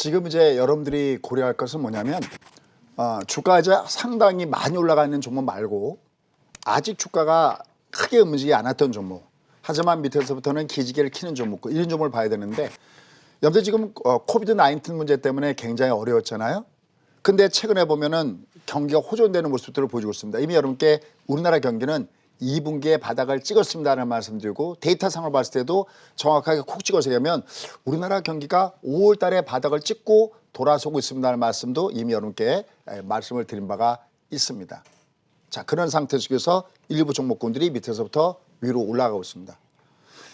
지금 이제 여러분들이 고려할 것은 뭐냐면 주가가 이제 상당히 많이 올라가 있는 종목 말고 아직 주가가 크게 움직이지 않았던 종목, 하지만 밑에서부터는 기지개를 켜는 종목, 이런 종목을 봐야 되는데, 여러분들 지금 코비드 19 문제 때문에 굉장히 어려웠잖아요. 근데 최근에 보면은 경기가 호전되는 모습들을 보여주고 있습니다. 이미 여러분께 우리나라 경기는 2분기에 바닥을 찍었습니다라는 말씀드리고, 데이터상으로 봤을 때도 정확하게 콕 찍어서 얘기하면 우리나라 경기가 5월 달에 바닥을 찍고 돌아서고 있습니다라는 말씀도 이미 여러분께 말씀을 드린 바가 있습니다. 자, 그런 상태 속에서 일부 종목군들이 밑에서부터 위로 올라가고 있습니다.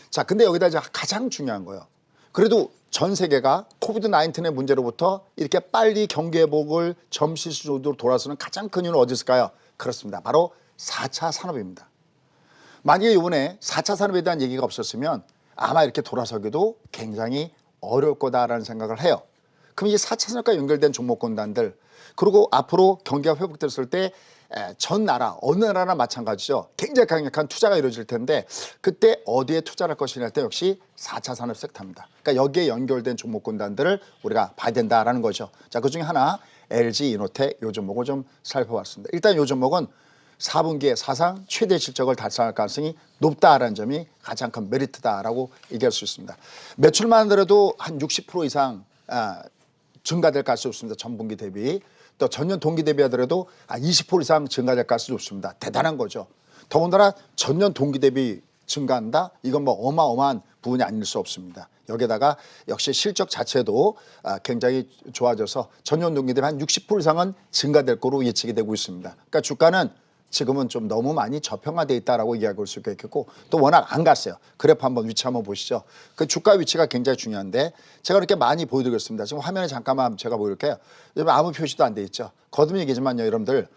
자, 근데 여기다 이제 가장 중요한 거예요. 그래도 전 세계가 코비드 19의 문제로부터 이렇게 빨리 경기 회복을 점실 수준으로 돌아서는 가장 큰 이유는 어디 있을까요? 그렇습니다. 바로 4차 산업입니다. 만약에 이번에 4차 산업에 대한 얘기가 없었으면 아마 이렇게 돌아서기도 굉장히 어려울 거다라는 생각을 해요. 그럼 이 4차 산업과 연결된 종목군단들, 그리고 앞으로 경기가 회복됐을 때 전 나라, 어느 나라나 마찬가지죠. 굉장히 강력한 투자가 이루어질 텐데 그때 어디에 투자할 것이냐 할 때 역시 4차 산업 섹터입니다. 그러니까 여기에 연결된 종목군단들을 우리가 봐야 된다라는 거죠. 자, 그중에 하나 LG 이노텍 이 종목을 좀 살펴봤습니다. 일단 이 종목은 4분기에 사상 최대 실적을 달성할 가능성이 높다라는 점이 가장 큰 메리트다라고 얘기할 수 있습니다. 매출만 하더라도 한 60% 이상 증가될 가능성이 높습니다. 전분기 대비. 또 전년 동기 대비하더라도 20% 이상 증가될 가능성이 높습니다. 대단한 거죠. 더군다나 전년 동기 대비 증가한다? 이건 뭐 어마어마한 부분이 아닐 수 없습니다. 여기에다가 역시 실적 자체도 굉장히 좋아져서 전년 동기 대비 한 60% 이상은 증가될 거로 예측이 되고 있습니다. 그러니까 주가는 지금은 좀 너무 많이 저평화되어 있다라고 이야기할 수 있겠고, 또 워낙 안 갔어요. 그래프 한번 위치 한번 보시죠. 그 주가 위치가 굉장히 중요한데 제가 이렇게 많이 보여드리겠습니다. 지금 화면에 잠깐만 제가 보여드릴게요. 아무 표시도 안 돼 있죠. 거듭 얘기지만요, 여러분들.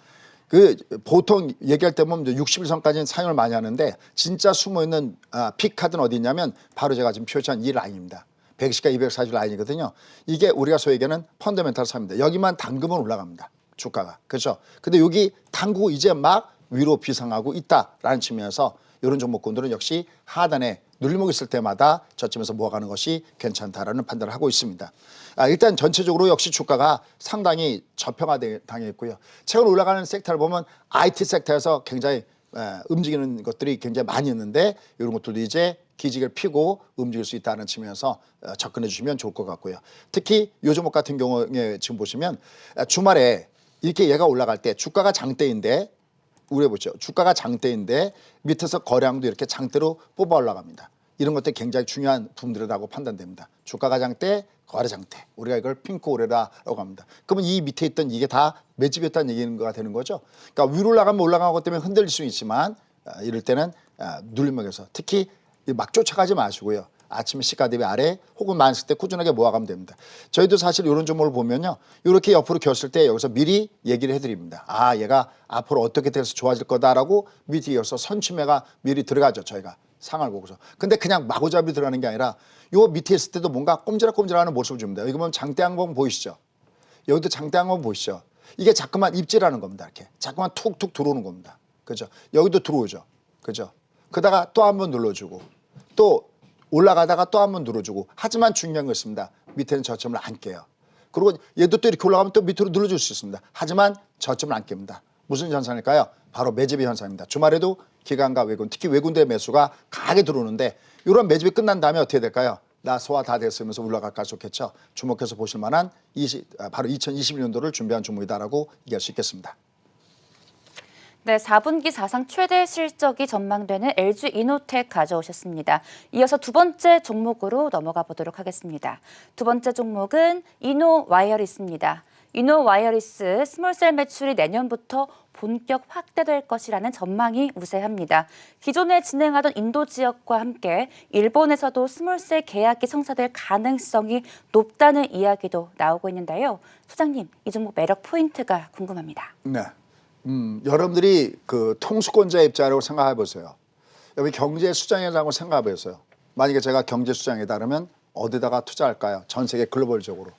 그 보통 얘기할 때 보면 60일선까지는 사용을 많이 하는데 진짜 숨어있는 픽 카드는 어디 있냐면 바로 제가 지금 표시한 이 라인입니다. 110과 240 라인이거든요. 이게 우리가 소위 얘기하는 펀더멘탈 사입니다. 여기만 담그면 올라갑니다. 주가가. 그렇죠. 근데 여기 당구 이제 막 위로 비상하고 있다라는 측면에서 이런 종목군들은 역시 하단에 눌림목 있을 때마다 저점에서 모아가는 것이 괜찮다라는 판단을 하고 있습니다. 일단 전체적으로 역시 주가가 상당히 저평화당했고요. 최근 올라가는 섹터를 보면 IT 섹터에서 굉장히 움직이는 것들이 굉장히 많이 있는데 이런 것들도 이제 기직을 피고 움직일 수 있다는 측면에서 접근해 주시면 좋을 것 같고요. 특히 요 종목 같은 경우에 지금 보시면 주말에 이렇게 얘가 올라갈 때 주가가 장대인데, 우려 보죠. 주가가 장대인데 밑에서 거래량도 이렇게 장대로 뽑아 올라갑니다. 이런 것들이 굉장히 중요한 부분들이라고 판단됩니다. 주가가 장대, 거래 장대. 우리가 이걸 핑크 오래라고 합니다. 그러면 이 밑에 있던 이게 다 매집이었다는 얘기가 되는 거죠. 그러니까 위로 올라가면 올라간 것 때문에 흔들릴 수 있지만 이럴 때는 눌림목에서 특히 막 쫓아가지 마시고요. 아침에 시가 대비 아래 혹은 많았을 때 꾸준하게 모아가면 됩니다. 저희도 사실 이런 종목을 보면요, 이렇게 옆으로 겼을 때 여기서 미리 얘기를 해드립니다. 얘가 앞으로 어떻게 돼서 좋아질 거다라고 미리 이어서 선취매가 미리 들어가죠. 저희가 상황을 보고서. 근데 그냥 마구잡이 들어가는 게 아니라 요 밑에 있을 때도 뭔가 꼼지락꼼지락하는 모습을 줍니다. 여기 보면 장대항공 보이시죠? 여기도 장대항공 보이시죠? 이게 자꾸만 입질하는 겁니다. 이렇게 자꾸만 툭툭 들어오는 겁니다. 그죠? 여기도 들어오죠. 그죠? 그러다가 또 한번 눌러주고 또 올라가다가 또 한번 눌러주고, 하지만 중요한 것입니다. 밑에는 저점을 안 깨요. 그리고 얘도 또 이렇게 올라가면 또 밑으로 눌러줄 수 있습니다. 하지만 저점을 안 깹니다. 무슨 현상일까요? 바로 매집의 현상입니다. 주말에도 기관과 외군, 특히 외군대 매수가 강하게 들어오는데 이런 매집이 끝난 다음에 어떻게 될까요? 소화 다 됐으면서 올라갈까 좋겠죠. 주목해서 보실 만한 바로 2021년도를 준비한 종목이다라고 얘기할 수 있겠습니다. 네, 4분기 사상 최대 실적이 전망되는 LG 이노텍 가져오셨습니다. 이어서 두 번째 종목으로 넘어가 보도록 하겠습니다. 두 번째 종목은 이노와이어리스입니다. 이노와이어리스 스몰셀 매출이 내년부터 본격 확대될 것이라는 전망이 우세합니다. 기존에 진행하던 인도 지역과 함께 일본에서도 스몰셀 계약이 성사될 가능성이 높다는 이야기도 나오고 있는데요. 소장님, 이 종목 매력 포인트가 궁금합니다. 네. 여러분들이 그 통수권자의 입장으로 생각해 보세요. 여기 경제 수장이라고 생각해 보세요. 만약에 제가 경제 수장이다 그러면 어디다가 투자할까요? 전 세계 글로벌적으로.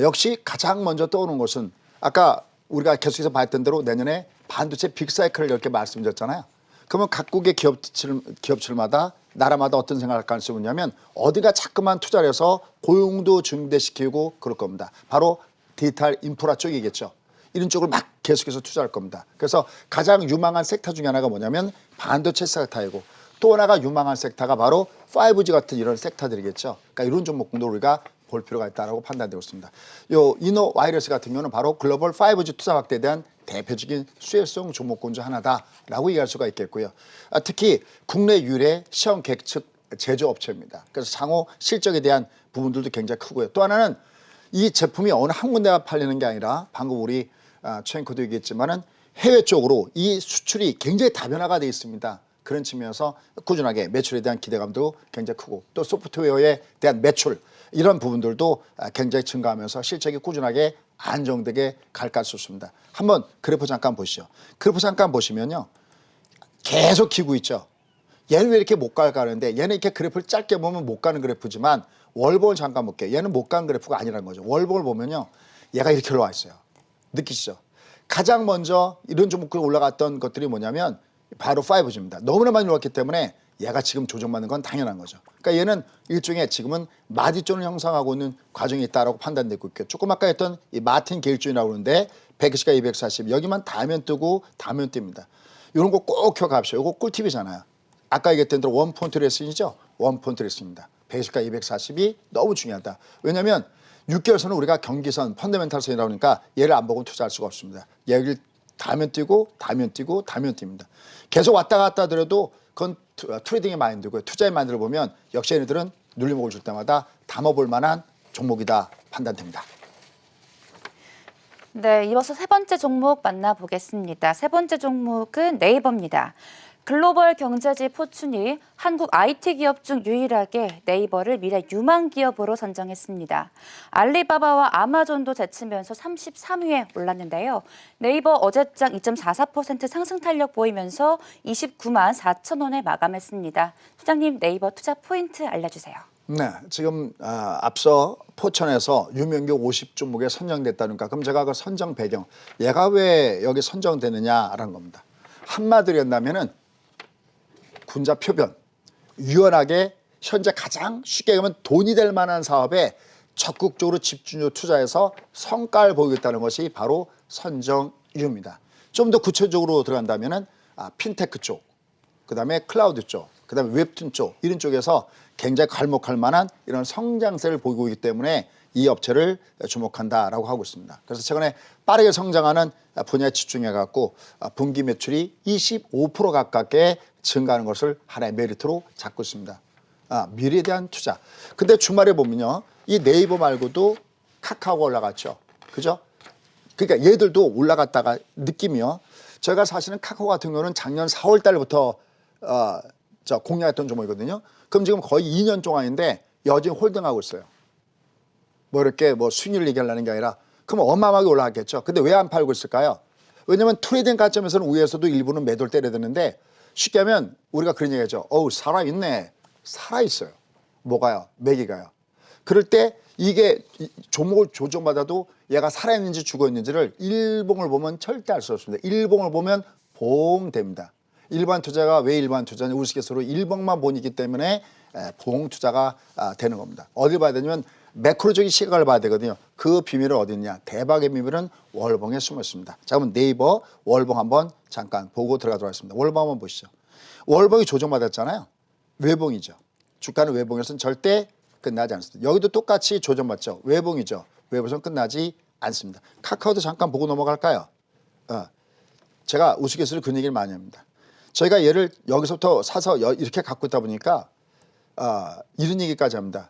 역시 가장 먼저 떠오르는 것은 아까 우리가 계속해서 봤던 대로 내년에 반도체 빅사이클을 이렇게 말씀드렸잖아요. 그러면 각국의 기업들마다 나라마다 어떤 생각을 할 가능성이 있냐면 어디가 자꾸만 투자를 해서 고용도 증대시키고 그럴 겁니다. 바로 디지털 인프라 쪽이겠죠. 이런 쪽을 막 계속해서 투자할 겁니다. 그래서 가장 유망한 섹터 중에 하나가 뭐냐면 반도체 섹터이고 또 하나가 유망한 섹터가 바로 5G 같은 이런 섹터들이겠죠. 그러니까 이런 종목도 우리가 볼 필요가 있다고 판단되고 있습니다. 요 이노와이러스 같은 경우는 바로 글로벌 5G 투자 확대에 대한 대표적인 수혜성 종목군 중 하나다라고 얘기할 수가 있겠고요. 특히 국내 유일의 시험 계측 제조업체입니다. 그래서 향후 실적에 대한 부분들도 굉장히 크고요. 또 하나는 이 제품이 어느 한 군데가 팔리는 게 아니라 방금 우리 최앵커도 얘기했지만은 해외 쪽으로 이 수출이 굉장히 다변화가 되어 있습니다. 그런 측면에서 꾸준하게 매출에 대한 기대감도 굉장히 크고 또 소프트웨어에 대한 매출 이런 부분들도 굉장히 증가하면서 실적이 꾸준하게 안정되게 갈 가능성이 있습니다. 한번 그래프 잠깐 보시죠. 그래프 잠깐 보시면요. 계속 기고 있죠. 얘는 왜 이렇게 못 갈까 하는데 얘는 이렇게 그래프를 짧게 보면 못 가는 그래프지만 월봉을 잠깐 볼게요. 얘는 못 가는 그래프가 아니라는 거죠. 월봉을 보면요. 얘가 이렇게 올라와 있어요. 느끼시죠? 가장 먼저 이런 종목들이 올라갔던 것들이 뭐냐면 바로 5G입니다. 너무나 많이 올랐기 때문에 얘가 지금 조정받는 건 당연한 거죠. 그러니까 얘는 일종의 지금은 마디존을 형성하고 있는 과정이 있다고 판단되고 있고요. 조금 아까 했던 이 마틴 게일존이라고 하는데 120과 240 여기만 닿으면 뜨고 닿으면 뜹니다. 이런 거 꼭 기억하십시오. 이거 꿀팁이잖아요. 아까 얘기했던 대로 원포인트 레슨이죠. 원포인트 레슨입니다. 120과 240이 너무 중요하다. 왜냐하면 6개월선은 우리가 경기선, 펀더멘탈선이라고 하니까 얘를 안 보고 투자할 수가 없습니다. 얘를 닿으면 뛰고 닿으면 뛰고 닿으면 뜁니다. 계속 왔다 갔다 하더라도 그건 트레이딩의 마인드고요. 투자의 마인드를 보면 역시 얘네들은 눌림목을 줄 때마다 담아볼 만한 종목이다 판단됩니다. 네, 이어서 세 번째 종목 만나보겠습니다. 세 번째 종목은 네이버입니다. 글로벌 경제지 포춘이 한국 IT 기업 중 유일하게 네이버를 미래 유망 기업으로 선정했습니다. 알리바바와 아마존도 제치면서 33위에 올랐는데요. 네이버 어제장 2.44% 상승 탄력 보이면서 29만 4천 원에 마감했습니다. 소장님 네이버 투자 포인트 알려주세요. 네, 지금 앞서 포천에서 유명기 50종목에 선정됐다니까 그럼 제가 그 선정 배경 얘가 왜 여기 선정되느냐라는 겁니다. 한마디로 한다면은 군자 표변 유연하게 현재 가장 쉽게 가면 돈이 될 만한 사업에 적극적으로 집중적으로 투자해서 성과를 보이겠다는 것이 바로 선정 이유입니다. 좀 더 구체적으로 들어간다면은 핀테크 쪽, 그다음에 클라우드 쪽, 그다음에 웹툰 쪽 이런 쪽에서 굉장히 괄목할 만한 이런 성장세를 보이고 있기 때문에 이 업체를 주목한다라고 하고 있습니다. 그래서 최근에 빠르게 성장하는 분야에 집중해 갖고 분기 매출이 25% 가깝게 증가하는 것을 하나의 메리트로 잡고 있습니다. 미래에 대한 투자. 근데 주말에 보면요, 이 네이버 말고도 카카오가 올라갔죠. 그죠? 그러니까 얘들도 올라갔다가 느낌이요. 제가 사실은 카카오 같은 경우는 작년 4월 달부터 공략했던 종목이거든요. 그럼 지금 거의 2년 동안인데 여전히 홀딩하고 있어요. 뭐 이렇게 뭐 순위를 얘기하려는 게 아니라 그럼 어마어마하게 올라갔겠죠. 근데 왜 안 팔고 있을까요? 왜냐면 트레이딩 관점에서는 위에서도 일부는 매도를 때려야 되는데 쉽게 하면 우리가 그런 얘기하죠. 어우 살아있네. 살아있어요. 뭐가요? 매기가요. 그럴 때 이게 종목을 조정받아도 얘가 살아있는지 죽어있는지를 일봉을 보면 절대 알 수 없습니다. 일봉을 보면 봉됩니다. 일반 투자가 왜 일반 투자냐 우스갯소리로 일봉만 보이기 때문에 봉 투자가 되는 겁니다. 어디 봐야 되냐면 매크로적인 시각을 봐야 되거든요. 그 비밀은 어디 있냐? 대박의 비밀은 월봉에 숨어 있습니다. 자, 그럼 네이버 월봉 한번 잠깐 보고 들어가도록 하겠습니다. 월봉 한번 보시죠. 월봉이 조정받았잖아요. 외봉이죠. 주가는 외봉에서는 절대 끝나지 않습니다. 여기도 똑같이 조정받죠. 외봉이죠. 외봉에서는 끝나지 않습니다. 카카오도 잠깐 보고 넘어갈까요? 제가 우스갯소리로 그런 얘기를 많이 합니다. 저희가 얘를 여기서부터 사서 이렇게 갖고 있다 보니까 이런 얘기까지 합니다.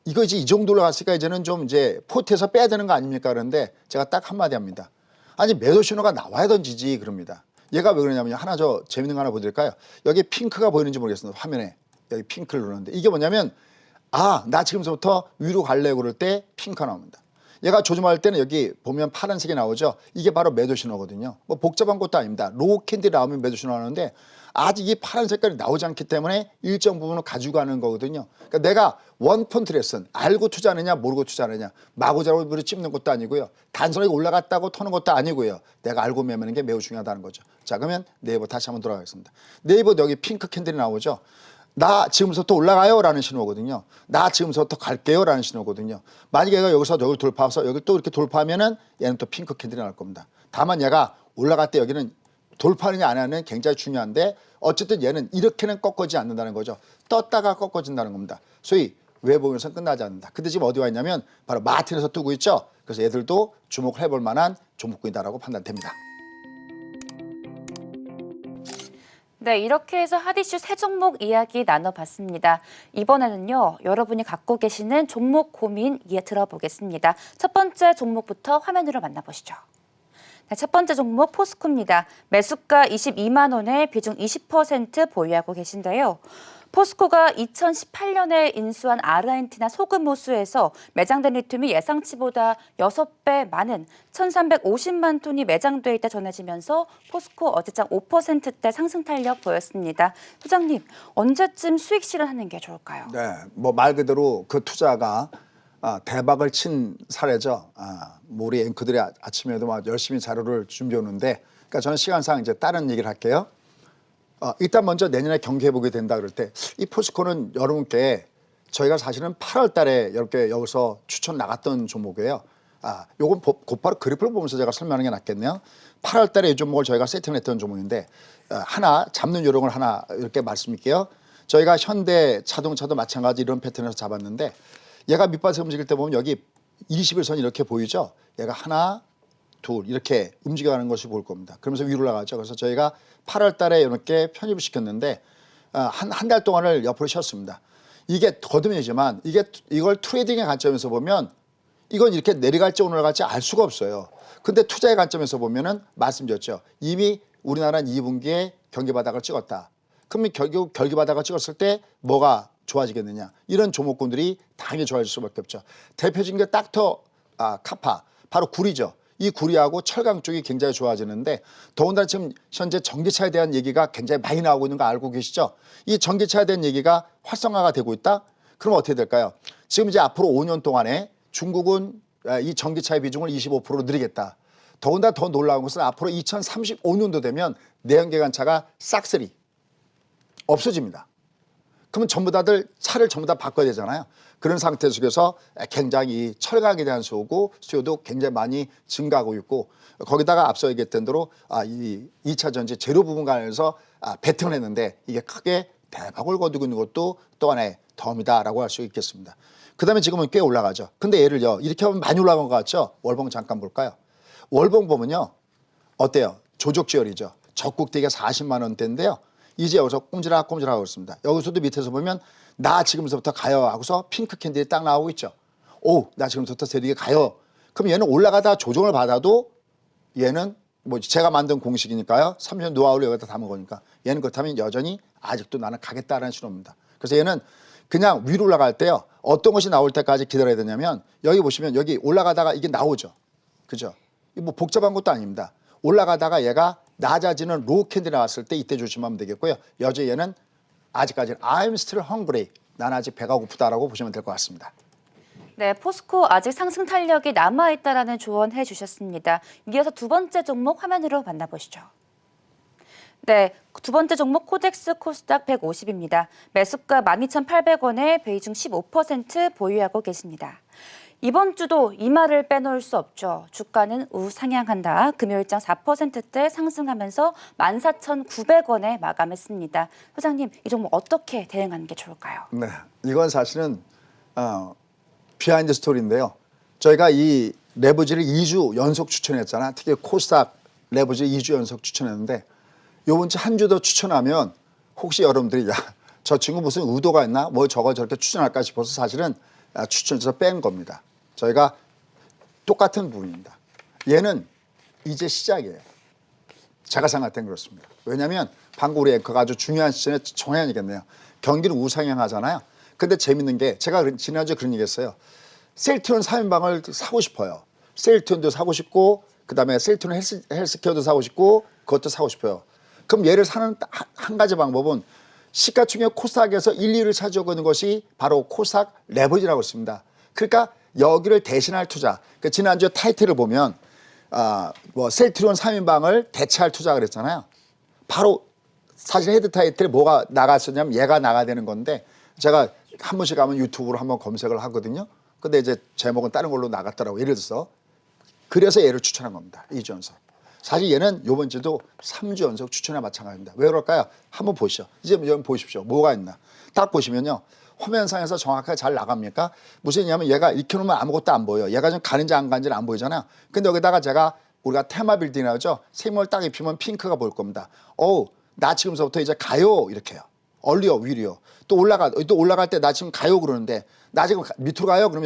이거 이제 이 정도로 갔으니까 이제는 좀 이제 포트에서 빼야 되는 거 아닙니까? 그런데 제가 딱 한마디 합니다. 아니 매도 신호가 나와야 던지지 그럽니다. 얘가 왜 그러냐면요. 하나 저 재밌는 거 하나 보여드릴까요? 여기 핑크가 보이는지 모르겠습니다. 화면에 여기 핑크를 누르는데 이게 뭐냐면 나 지금부터 위로 갈래 그럴 때 핑크가 나옵니다. 얘가 조정할 때는 여기 보면 파란색이 나오죠. 이게 바로 매도 신호거든요. 뭐 복잡한 것도 아닙니다. 로우 캔디 나오면 매도 신호 하는데 아직 이 파란 색깔이 나오지 않기 때문에 일정 부분을 가지고 가는 거거든요. 그러니까 내가 원펀트 레슨 알고 투자하느냐 모르고 투자하느냐 마구잡이로 찝는 것도 아니고요. 단순하게 올라갔다고 터는 것도 아니고요. 내가 알고 매매하는 게 매우 중요하다는 거죠. 자 그러면 네이버 다시 한번 돌아가겠습니다. 네이버 여기 핑크 캔들이 나오죠. 나 지금부터 올라가요 라는 신호거든요. 나 지금부터 갈게요 라는 신호거든요. 만약에 얘가 여기서 여기를 돌파해서 여기 또 이렇게 돌파하면은 얘는 또 핑크 캔들이 나올 겁니다. 다만 얘가 올라갈 때 여기는 돌파하느냐 안 하느냐는 굉장히 중요한데 어쨌든 얘는 이렇게는 꺾어지지 않는다는 거죠. 떴다가 꺾어진다는 겁니다. 소위 외봉에서 끝나지 않는다. 근데 지금 어디 와 있냐면 바로 마틴에서 뜨고 있죠. 그래서 얘들도 주목을 해볼 만한 종목군이다라고 판단됩니다. 네, 이렇게 해서 핫이슈 세 종목 이야기 나눠봤습니다. 이번에는요, 여러분이 갖고 계시는 종목 고민 들어보겠습니다. 첫 번째 종목부터 화면으로 만나보시죠. 네, 첫 번째 종목 포스코입니다. 매수가 22만 원에 비중 20% 보유하고 계신데요. 포스코가 2018년에 인수한 아르헨티나 소금 호수에서 매장된 리튬이 예상치보다 6배 많은 1,350만 톤이 매장돼 있다 전해지면서 포스코 어제장 5%대 상승 탄력 보였습니다. 소장님, 언제쯤 수익 실현하는 게 좋을까요? 네, 뭐 말 그대로 그 투자가 대박을 친 사례죠. 우리 앵커들이 아침에도 막 열심히 자료를 준비해 오는데, 그러니까 저는 시간상 이제 다른 얘기를 할게요. 일단 먼저 내년에 경기해 보게 된다 그럴 때 이 포스코는 여러분께 저희가 사실은 8월 달에 이렇게 여기서 추천 나갔던 종목이에요. 요건 곧바로 그래프를 보면서 제가 설명하는 게 낫겠네요. 8월 달에 이 종목을 저희가 세팅했던 종목인데 하나 잡는 요령을 하나 이렇게 말씀드릴게요. 저희가 현대 자동차도 마찬가지 이런 패턴에서 잡았는데 얘가 밑바닥 움직일 때 보면 여기 21선이 이렇게 보이죠. 얘가 하나 둘 이렇게 움직여가는 것이 보일 겁니다. 그러면서 위로 올라가죠. 그래서 저희가 8월 달에 이렇게 편입을 시켰는데 한 달 동안을 옆으로 쉬었습니다. 이게 거듭이지만 이걸 트레이딩의 관점에서 보면 이건 이렇게 내려갈지 올라갈지 알 수가 없어요. 근데 투자의 관점에서 보면은 말씀드렸죠. 이미 우리나라는 2분기에 경기 바닥을 찍었다. 그러면 결국 경기 바닥을 찍었을 때 뭐가 좋아지겠느냐. 이런 종목군들이 당연히 좋아질 수밖에 없죠. 대표적인 게 닥터 카파 바로 구리죠. 이 구리하고 철강 쪽이 굉장히 좋아지는데 더군다나 지금 현재 전기차에 대한 얘기가 굉장히 많이 나오고 있는 거 알고 계시죠? 이 전기차에 대한 얘기가 활성화가 되고 있다? 그럼 어떻게 될까요? 지금 이제 앞으로 5년 동안에 중국은 이 전기차의 비중을 25%로 늘리겠다. 더군다나 더 놀라운 것은 앞으로 2035년도 되면 내연기관차가 싹쓸이 없어집니다. 그러면 전부 다들 차를 전부 다 바꿔야 되잖아요. 그런 상태 속에서 굉장히 철강에 대한 수요도 굉장히 많이 증가하고 있고 거기다가 앞서 얘기했던 대로 이 2차 전지 재료 부분 관련해서 배팅을 했는데 이게 크게 대박을 거두고 있는 것도 또 하나의 덤이다라고 할 수 있겠습니다. 그다음에 지금은 꽤 올라가죠. 근데 예를요 이렇게 하면 많이 올라간 것 같죠? 월봉 잠깐 볼까요? 월봉 보면요 어때요? 조족지열이죠. 적국대기가 40만 원대인데요. 이제 여기서 꼼지락꼼지락하고 있습니다. 여기서도 밑에서 보면 나 지금부터 가요 하고서 핑크 캔들이 딱 나오고 있죠. 오, 나 지금부터 세리게 가요. 그럼 얘는 올라가다 조정을 받아도 얘는 뭐 제가 만든 공식이니까요. 3년 노하우를 여기다 담은 거니까 얘는 그렇다면 여전히 아직도 나는 가겠다라는 신호입니다. 그래서 얘는 그냥 위로 올라갈 때요. 어떤 것이 나올 때까지 기다려야 되냐면 여기 보시면 여기 올라가다가 이게 나오죠. 그죠? 뭐 복잡한 것도 아닙니다. 올라가다가 얘가 낮아지는 로우 캔들이 나왔을 때 이때 조심하면 되겠고요. 여전히 얘는 아직까지는 I'm still hungry. 난 아직 배가 고프다라고 보시면 될 것 같습니다. 네, 포스코 아직 상승 탄력이 남아있다라는 조언해 주셨습니다. 이어서 두 번째 종목 화면으로 만나보시죠. 네, 두 번째 종목 코덱스 코스닥 150입니다. 매수가 12,800원에 비중 15% 보유하고 계십니다. 이번 주도 이 말을 빼놓을 수 없죠. 주가는 우상향한다. 금요일장 4%대 상승하면서 14,900원에 마감했습니다. 소장님, 이 종목 어떻게 대응하는 게 좋을까요? 네, 이건 사실은 비하인드 스토리인데요. 저희가 이 레버지를 2주 연속 추천했잖아. 특히 코스닥 레버지 2주 연속 추천했는데 요번 주 한 주 더 추천하면 혹시 여러분들이 야, 저 친구 무슨 의도가 있나? 뭐 저거 저렇게 추천할까 싶어서 사실은 추천해서 뺀 겁니다. 저희가 똑같은 부분입니다. 얘는 이제 시작이에요. 제가 생각할 땐 그렇습니다. 왜냐하면 방금 우리 앵커가 아주 중요한 시점에 정해야겠네요. 경기는 우상향하잖아요. 근데 재밌는 게 제가 지난주에 그런 얘기 했어요. 셀트리온 3인방을 사고 싶어요. 셀트리온도 사고 싶고 그다음에 셀트리온 헬스케어도 사고 싶고 그것도 사고 싶어요. 그럼 얘를 사는 한 가지 방법은 시가총액 코스닥에서 1, 2위를 차지하고 있는 것이 바로 코스닥 레버지라고 있습니다. 그러니까 여기를 대신할 투자. 그러니까 지난주에 타이틀을 보면 뭐 셀트리온 3인방을 대체할 투자 그랬잖아요. 바로 사실 헤드 타이틀에 뭐가 나갔었냐면 얘가 나가야 되는 건데 제가 한 번씩 가면 유튜브로 한번 검색을 하거든요. 근데 이제 제목은 다른 걸로 나갔더라고요. 예를 들어서 그래서 얘를 추천한 겁니다. 이주연석. 사실 얘는 이번 주도 3주 연속 추천에 마찬가지입니다. 왜 그럴까요? 한번 보시죠. 이제 여러분 보십시오. 뭐가 있나. 딱 보시면요. 화면상에서 정확하게 잘 나갑니까? 무슨 얘기냐면 얘가 이렇게 놓으면 아무것도 안 보여요. 얘가 좀 가는지 안 가는지는 안 보이잖아요. 근데 여기다가 제가 우리가 테마 빌딩이라고 하죠. 색을 딱 입히면 핑크가 보일 겁니다. 나 지금서부터 이제 가요 이렇게 해요. 얼리요 위리요. 또 올라갈 때 나 지금 가요 그러는데 나 지금 밑으로 가요. 그럼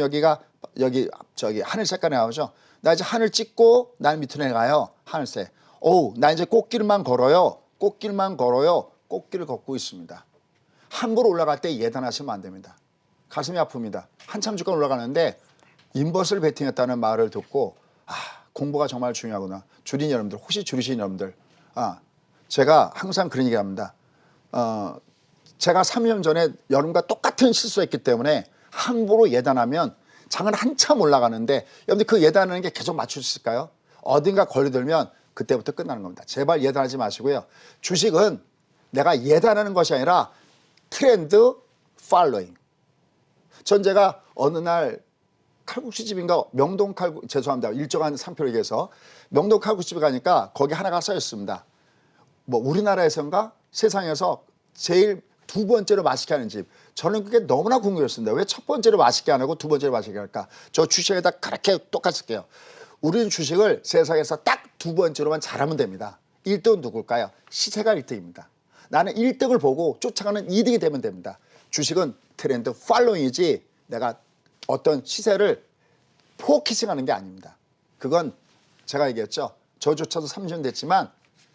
저기 하늘 색깔이 나오죠. 나 이제 하늘 찍고 난 밑으로 내가요. 하늘색. 나 이제 꽃길만 걸어요. 꽃길만 걸어요. 꽃길을 걷고 있습니다. 함부로 올라갈 때 예단하시면 안 됩니다. 가슴이 아픕니다. 한참 주간 올라가는데 인버스를 베팅했다는 말을 듣고 공부가 정말 중요하구나. 줄인 여러분들, 혹시 줄이신 여러분들, 제가 항상 그런 얘기합니다. 제가 3년 전에 여러분과 똑같은 실수했기 때문에 함부로 예단하면 장은 한참 올라가는데 여러분들 그 예단하는 게 계속 맞출 수 있을까요? 어딘가 걸려들면 그때부터 끝나는 겁니다. 제발 예단하지 마시고요. 주식은 내가 예단하는 것이 아니라 트렌드 팔로잉. 전 제가 어느 날 칼국수집인가 명동 죄송합니다. 일정한 상표를 얘기해서 명동 칼국수집에 가니까 거기 하나가 써 있습니다. 뭐 우리나라에서인가 세상에서 제일 두 번째로 맛있게 하는 집. 저는 그게 너무나 궁금했습니다. 왜 첫 번째로 맛있게 안 하고 두 번째로 맛있게 할까? 저 주식에다 그렇게 똑같이 쓸게요. 우리는 주식을 세상에서 딱 두 번째로만 잘하면 됩니다. 1등은 누굴까요? 시세가 1등입니다. 나는 1등을 보고 쫓아가는 2등이 되면 됩니다. 주식은 트렌드 팔로잉이지 내가 어떤 시세를 포커싱하는 게 아닙니다. 그건 제가 얘기했죠. 저조차도 30년 됐지만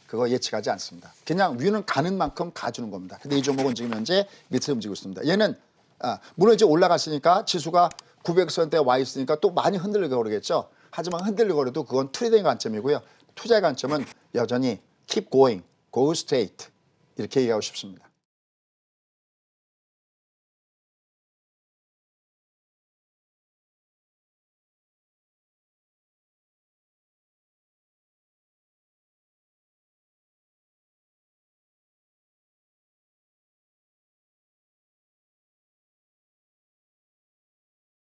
그거 예측하지 않습니다. 그냥 위는 가는 만큼 가주는 겁니다. 근데 이 종목은 지금 현재 밑에 움직이고 있습니다. 얘는 물론 이제 올라갔으니까 지수가 900선대에 와 있으니까 또 많이 흔들리고 그러겠죠. 하지만 흔들리고 그래도 그건 트레이딩 관점이고요. 투자의 관점은 여전히 keep going, go straight 이렇게 얘기하고 싶습니다.